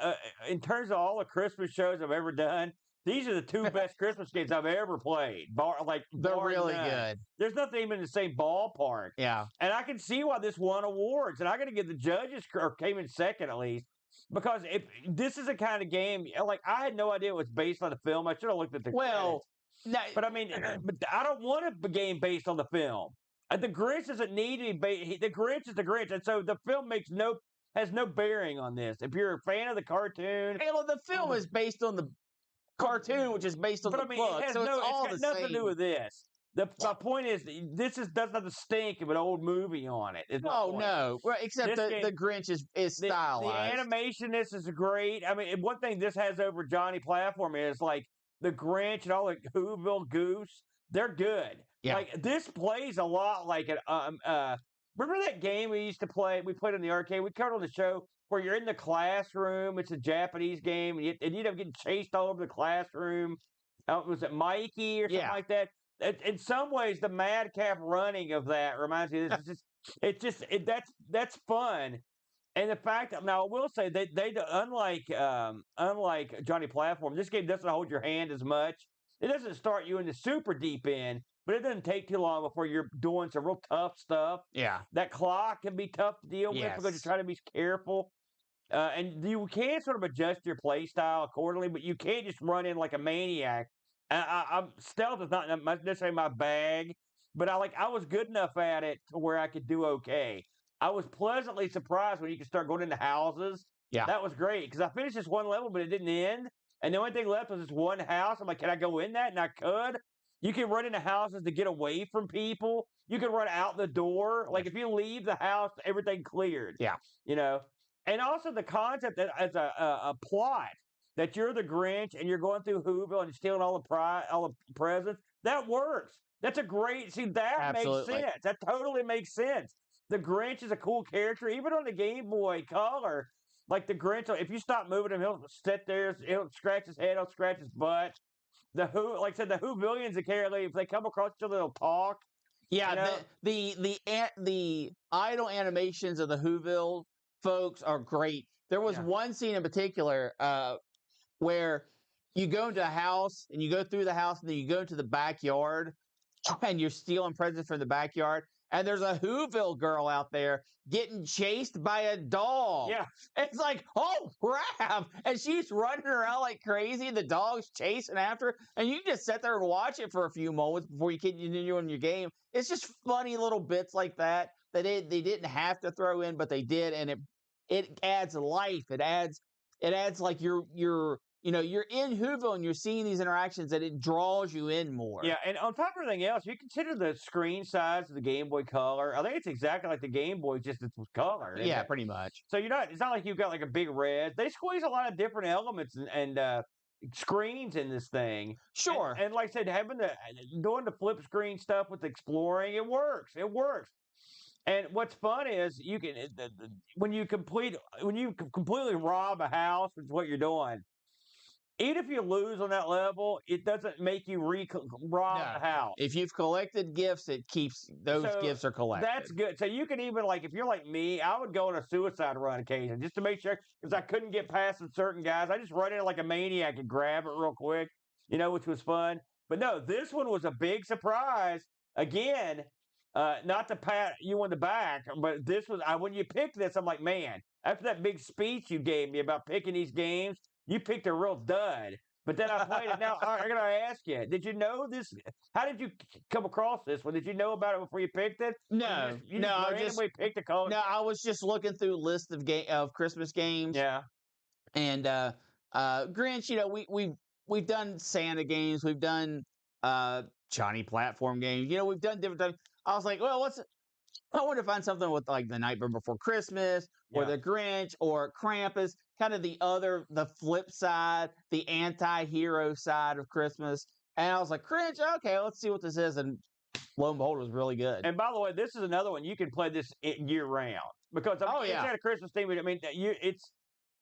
in terms of all the Christmas shows I've ever done, these are the two best Christmas games I've ever played. They're really good. There's nothing even in the same ballpark. Yeah. And I can see why this won awards. And I got to give the judges, or came in second at least, because if this is a kind of game, like I had no idea it was based on the film. I should have looked at the credits. But I mean, but I don't want a game based on the film. The Grinch doesn't need to be. The Grinch is the Grinch, and so the film has no bearing on this. If you're a fan of the cartoon, the film is based on the cartoon, which is based on the book, so it's got nothing to do with this. My point is, doesn't have the stink of an old movie on it. No. Well, except the Grinch is stylized. The animation, this is great. I mean, one thing this has over Johnny Platform is like the Grinch and all the Whoville Goose. They're good. Yeah. Like this plays a lot like an remember that game we used to play? We played in the arcade. We covered on the show where you're in the classroom. It's a Japanese game, and you end up getting chased all over the classroom. Was it Mikey or something like that? In some ways, the madcap running of that reminds me of this. That's fun. And the fact that now I will say they unlike Johnny Platform, this game doesn't hold your hand as much. It doesn't start you in the super deep end, but it doesn't take too long before you're doing some real tough stuff. Yeah. That clock can be tough to deal with because you try to be careful. And you can sort of adjust your play style accordingly, but you can't just run in like a maniac. Stealth is not necessarily my bag, but I was good enough at it to where I could do okay. I was pleasantly surprised when you could start going into houses. Yeah. That was great because I finished this one level, but it didn't end. And the only thing left was this one house. I'm like, can I go in that? And I could. You can run into houses to get away from people. You can run out the door. Like if you leave the house, everything cleared. Yeah. And also the concept that as a plot that you're the Grinch and you're going through Whoville and stealing all the presents, that works. That's a great. See, that makes sense. That totally makes sense. The Grinch is a cool character, even on the Game Boy Color. Like the Grinch, if you stop moving him, he'll sit there. He'll scratch his head. He'll scratch his butt. Like I said, the Whovillians, apparently, if they come across each other, they'll talk. Yeah, the idle animations of the Whoville folks are great. There was one scene in particular where you go into a house and you go through the house and then you go into the backyard and you're stealing presents from the backyard. And there's a Whoville girl out there getting chased by a dog. Yeah. It's like, oh, crap. And she's running around like crazy. The dog's chasing after her. And you just sit there and watch it for a few moments before you continue on your game. It's just funny little bits like that they didn't have to throw in, but they did. And it adds life. It adds like you're in Whoville and you're seeing these interactions that it draws you in more. Yeah, and on top of everything else, you consider the screen size of the Game Boy Color. I think it's exactly like the Game Boy, just it's with color. Yeah, pretty much. So it's not like you've got like a big red. They squeeze a lot of different elements and screens in this thing. Sure. And like I said, doing the flip screen stuff with exploring, it works. It works. And what's fun is when you completely rob a house, which is what you're doing. Even if you lose on that level, it doesn't make you rob the house. If you've collected gifts, it keeps those gifts are collected. That's good. So you can even if you're like me, I would go on a suicide run occasionally just to make sure because I couldn't get past certain guys. I just run in like a maniac and grab it real quick, which was fun. But no, this one was a big surprise. Again, not to pat you on the back, but this was when you picked this, I'm like, man, after that big speech you gave me about picking these games. You picked a real dud, but then I played it. Now, I'm going to ask you, did you know this? How did you come across this one? Did you know about it before you picked it? No. I just picked a color. No, I was just looking through lists of Christmas games. Yeah. And Grinch, we've done Santa games. We've done Johnny Platform games. We've done different things. I was like, well, I want to find something with like The Nightmare Before Christmas or The Grinch or Krampus, kind of the flip side, the anti-hero side of Christmas. And I was like, Grinch, okay, let's see what this is. And lo and behold, it was really good. And by the way, this is another one you can play this year round because it's got a Christmas theme. I mean, it's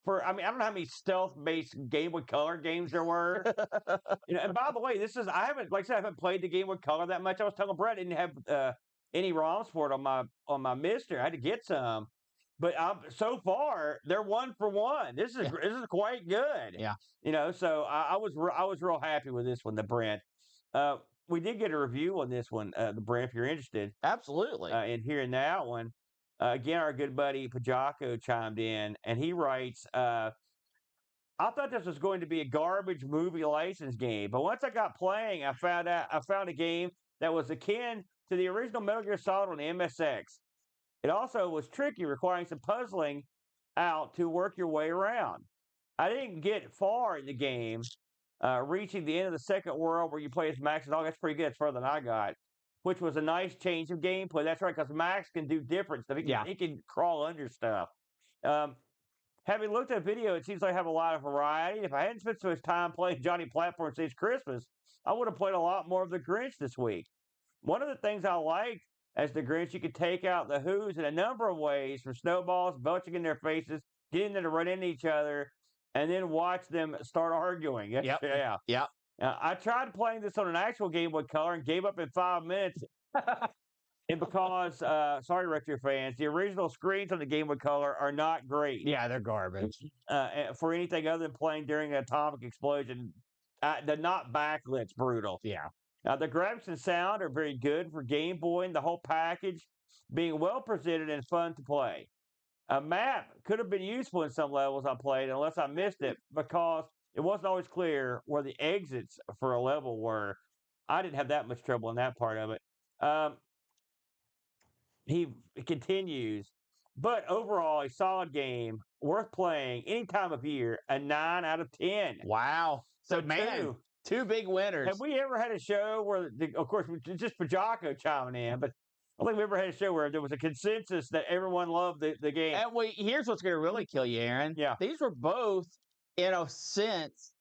I don't know how many stealth-based Game Boy Color games there were. And by the way, I haven't, like I said, I haven't played the Game Boy Color that much. I was telling Brett I didn't have any ROMs for it on my Mister. I had to get some, but so far they're 1 for 1. This is quite good. Yeah. So I was real happy with this one, the Brent. We did get a review on this one, the Brent, if you're interested. Absolutely. In hearing that one. Again, our good buddy Pajako chimed in, and he writes, I thought this was going to be a garbage movie license game, but once I got playing, I found a game that was akin to the original Metal Gear Solid on the MSX. It also was tricky, requiring some puzzling out to work your way around. I didn't get far in the game, reaching the end of the second world where you play as Max. And that's pretty good. It's further than I got, which was a nice change of gameplay. That's right, because Max can do different stuff. He can crawl under stuff. Having looked at the video, it seems like I have a lot of variety. If I hadn't spent so much time playing Johnny Platform Saves Xmas, I would have played a lot more of the Grinch this week. One of the things I liked as the Grinch, you could take out the Who's in a number of ways, from snowballs belching in their faces, getting them to run into each other, and then watch them start arguing. Yep. I tried playing this on an actual Game Boy Color and gave up in 5 minutes. And because, sorry, Retro fans, the original screens on the Game Boy Color are not great. Yeah, they're garbage. For anything other than playing during an atomic explosion, the not backlit's brutal. Yeah. The graphics and sound are very good for Game Boy, and the whole package being well presented and fun to play. A map could have been useful in some levels I played, unless I missed it, because it wasn't always clear where the exits for a level were. I didn't have that much trouble in that part of it. He continues, but overall, a solid game, worth playing any time of year, a 9 out of 10. Wow. So, man, two big winners. Have we ever had a show where, of course, just Pajako chiming in, but I don't think we ever had a show where there was a consensus that everyone loved the game. And here's what's going to really kill you, Aaron. Yeah. These were both, in a sense,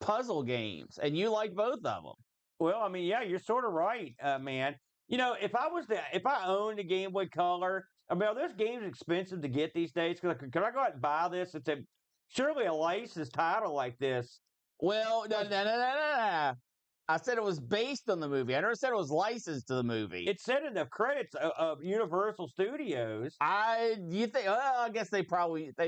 puzzle games, and you like both of them. Well, I mean, yeah, you're sort of right, man. If I owned a Game Boy Color, I mean, are those games expensive to get these days? Could I go out and buy this? Surely a licensed title like this. Well, no. I said it was based on the movie. I never said it was licensed to the movie. It said in the credits of Universal Studios. I guess they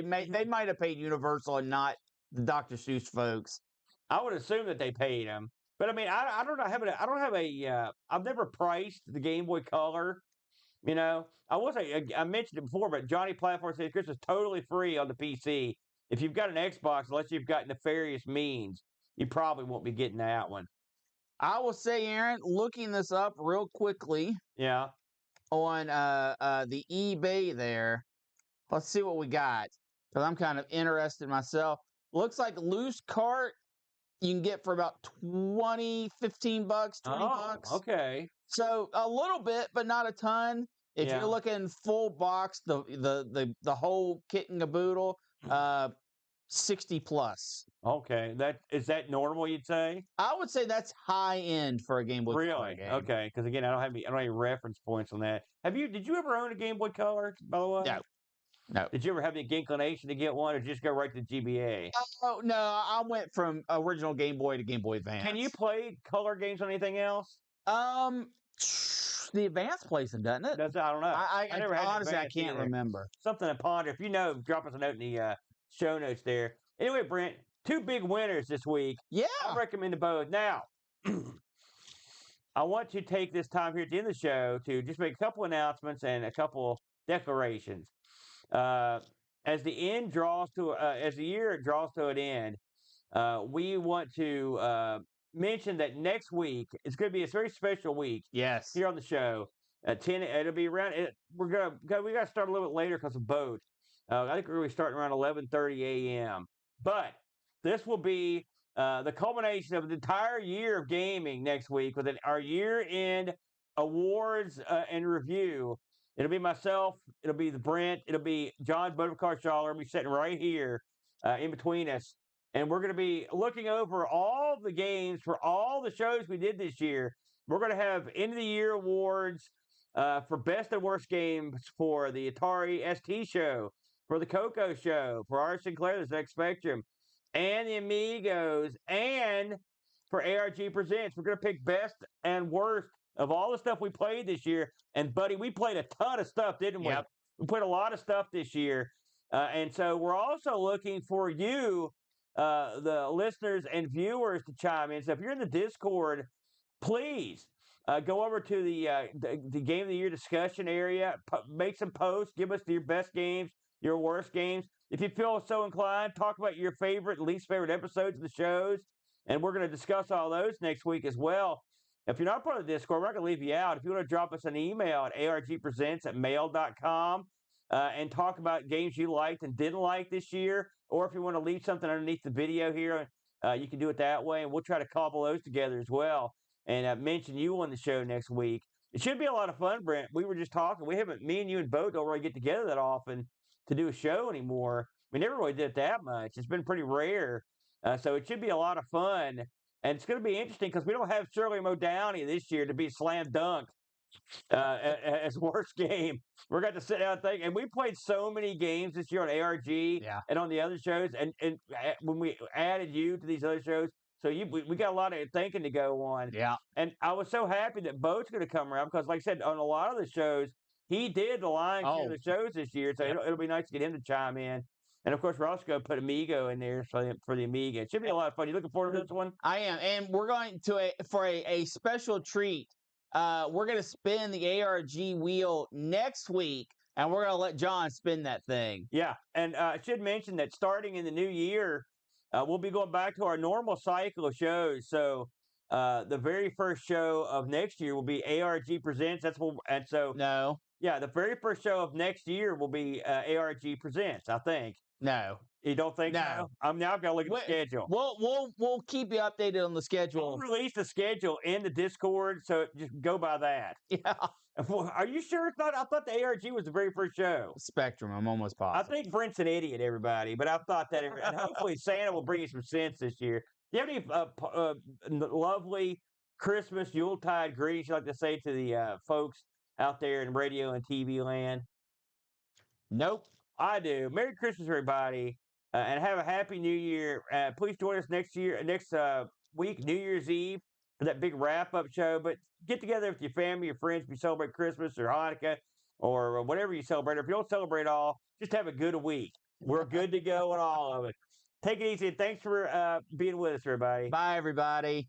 might have paid Universal and not the Dr. Seuss folks. I would assume that they paid them. But I mean, I don't know. I've never priced the Game Boy Color. I mentioned it before, but Johnny Platform Saves Xmas is totally free on the PC. If you've got an Xbox, unless you've got nefarious means, you probably won't be getting that one. I will say, Aaron, looking this up real quickly. Yeah. On the eBay there. Let's see what we got, because I'm kind of interested myself. Looks like loose cart you can get for about 15 bucks, 20 bucks. Okay. So a little bit, but not a ton. If you're looking full box, the whole kit and caboodle, 60 plus. Okay. Is that normal, you'd say? I would say that's high end for a Game Boy Color game. Okay. Because again, I don't have any reference points on that. Did you ever own a Game Boy Color, by the way? No. Did you ever have the inclination to get one, or just go right to GBA? Oh, no. I went from original Game Boy to Game Boy Advance. Can you play color games on anything else? The Advance plays them, doesn't it? I don't know. I never had honestly, I can't remember. Something to ponder. If you know, drop us a note in the show notes there. Anyway, Brent, two big winners this week. Yeah. I recommend both. Now, I want to take this time here at the end of the show to just make a couple announcements and a couple declarations. As the year draws to an end, we want to mention that next week it's going to be a very special week. Yes, here on the show at 10. It'll be around. We got to start a little bit later because of boat. I think we're going to be starting around 11:30 a.m. But this will be the culmination of the entire year of gaming next week with our year-end awards and review. It'll be myself. It'll be the Brent. It'll be John Buttercar Schaller. We'll be sitting right here in between us. And we're going to be looking over all the games for all the shows we did this year. We're going to have end of the year awards for best and worst games for the Atari ST show, for the Coco show, for our Sinclair, the X Spectrum, and the Amigos, and for ARG Presents. We're going to pick best and worst of all the stuff we played this year. And, buddy, we played a ton of stuff, didn't we? Yep. We played a lot of stuff this year. And so we're also looking for you, the listeners and viewers, to chime in. So if you're in the Discord, please go over to the Game of the Year discussion area, make some posts, give us your best games, your worst games. If you feel so inclined, talk about your favorite, least favorite episodes of the shows, and we're going to discuss all those next week as well. If you're not part of the Discord, we're not going to leave you out. If you want to drop us an email at argpresents@mail.com and talk about games you liked and didn't like this year, or if you want to leave something underneath the video here, you can do it that way, and we'll try to cobble those together as well and mention you on the show next week. It should be a lot of fun, Brent. We were just talking. Me and you and Bo don't really get together that often to do a show anymore. We never really did it that much. It's been pretty rare. So it should be a lot of fun. And it's going to be interesting because we don't have Shirley Modowney this year to be slam dunk as worst game. We're going to sit down and think. And we played so many games this year on ARG and on the other shows. And when we added you to these other shows, so we got a lot of thinking to go on. Yeah. And I was so happy that Bo's going to come around because, like I said, on a lot of the shows, he did the lion's share of the shows this year. So it'll be nice to get him to chime in. And, of course, we're also going to put Amigo in there for the Amiga. It should be a lot of fun. You looking forward to this one? I am. And we're going to, for a special treat, we're going to spin the ARG wheel next week, and we're going to let John spin that thing. Yeah. And I should mention that starting in the new year, we'll be going back to our normal cycle of shows. So the very first show of next year will be ARG Presents. No. Yeah, the very first show of next year will be ARG Presents, I think. No. You don't think so? I've got to look at the schedule. We'll keep you updated on the schedule. We'll release the schedule in the Discord, so just go by that. Yeah. Are you sure? I thought the ARG was the very first show. Spectrum, I'm almost positive. I think Brent's an idiot, everybody, but I thought that. And hopefully Santa will bring you some sense this year. Do you have any lovely Christmas Yuletide greetings you'd like to say to the folks out there in radio and TV land? Nope. I do. Merry Christmas, everybody, and have a happy New Year. Please join us next week, New Year's Eve, for that big wrap-up show. But get together with your family, your friends, if you celebrate Christmas or Hanukkah or whatever you celebrate. If you don't celebrate all, just have a good week. We're good to go on all of it. Take it easy. Thanks for being with us, everybody. Bye, everybody.